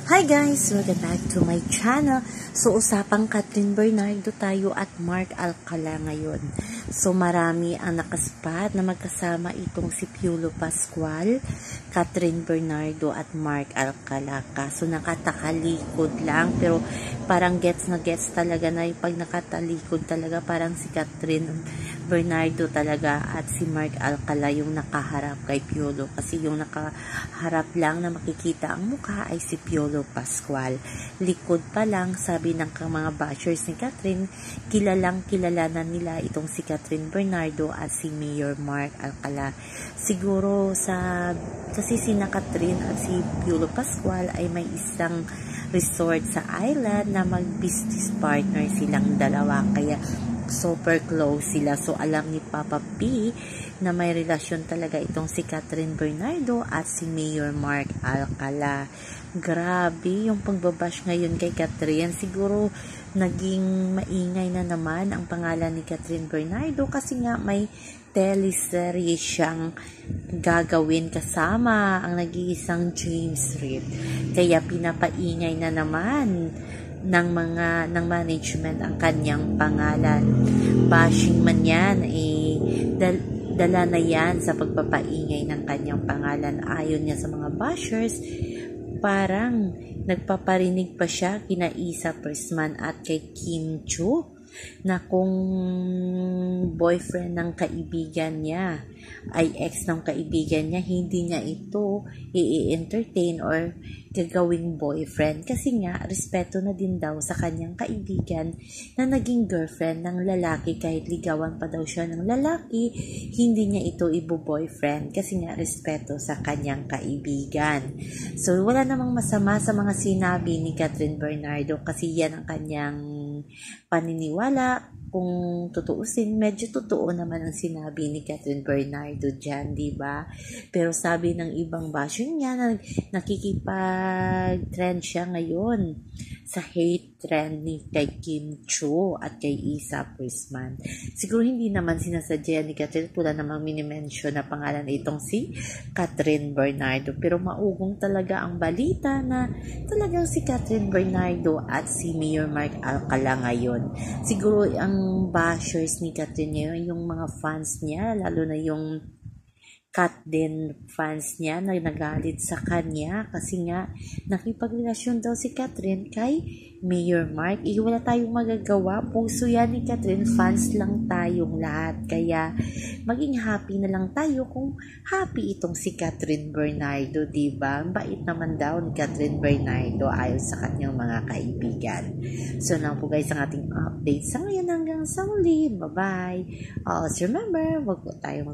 Hi guys! Welcome back to my channel. So, usapang Catherine Bernardo tayo at Mark Alcala ngayon. So, marami ang nakaspat na magkasama itong si Piolo Pascual, Catherine Bernardo at Mark Alcala. So, nakatakalikod lang pero parang gets na gets talaga na pag nakatalikod talaga parang si Catherine Bernardo talaga at si Mark Alcala yung nakaharap kay Piolo. Kasi yung nakaharap lang na makikita ang mukha ay si Piolo Pascual. Likod pa lang, sabi ng mga bashers ni Catherine, kilalang kilala na nila itong si Catherine Bernardo at si Mayor Mark Alcala. Siguro kasi sina Catherine at si Piolo Pascual ay may isang resort sa island na mag-business partner silang dalawa. Kaya super close sila. So, alam ni Papa P na may relasyon talaga itong si Catherine Bernardo at si Mayor Mark Alcala. Grabe yung pagbabash ngayon kay Catherine. Siguro naging maingay na naman ang pangalan ni Catherine Bernardo kasi nga may teleserye siyang gagawin kasama ang nag-iisang James Reid. Kaya pinapaingay na naman ng management ang kanyang pangalan. Bashing man yan, dala na yan sa pagpapaingay ng kanyang pangalan. Ayon niya sa mga bashers, parang nagpaparinig pa siya kina Isa Prisman at kay Kim Chu na kung boyfriend ng kaibigan niya ay ex ng kaibigan niya, hindi niya ito i-entertain or gagawing boyfriend kasi nga respeto na din daw sa kanyang kaibigan na naging girlfriend ng lalaki. Kahit ligawan pa daw siya ng lalaki, hindi niya ito ibo-boyfriend kasi nga respeto sa kanyang kaibigan. So wala namang masama sa mga sinabi ni Catherine Bernardo kasi yan ang kanyang paniniwala. Kung tutuusin, medyo totoo naman ang sinabi ni Catherine Bernardo dyan, diba? Pero sabi ng ibang basher niya na nakikipag-trend siya ngayon sa hate trend ni kay Kim Chu at kay Isa Prisman. Siguro hindi naman sinasadya ni Catherine, wala namang minimension na pangalan itong si Catherine Bernardo. Pero maugong talaga ang balita na talagang si Catherine Bernardo at si Mayor Mark Alcala ngayon. Siguro ang bashers ni Catherine ngayon, yung mga fans niya, lalo na yung Kat din fans niya na nagalit sa kanya kasi nga nakipagrelasyon daw si Catherine kay Mayor Mark. Wala tayong magagawa. Puso yan ni Catherine. Fans lang tayong lahat. Kaya maging happy na lang tayo kung happy itong si Catherine Bernardo, diba? Ang bait naman daw ni Catherine Bernardo ayon sa kanyang mga kaibigan. So na po guys ang ating update sa ngayon hanggang sa muli. Bye-bye. Always remember, wag po tayo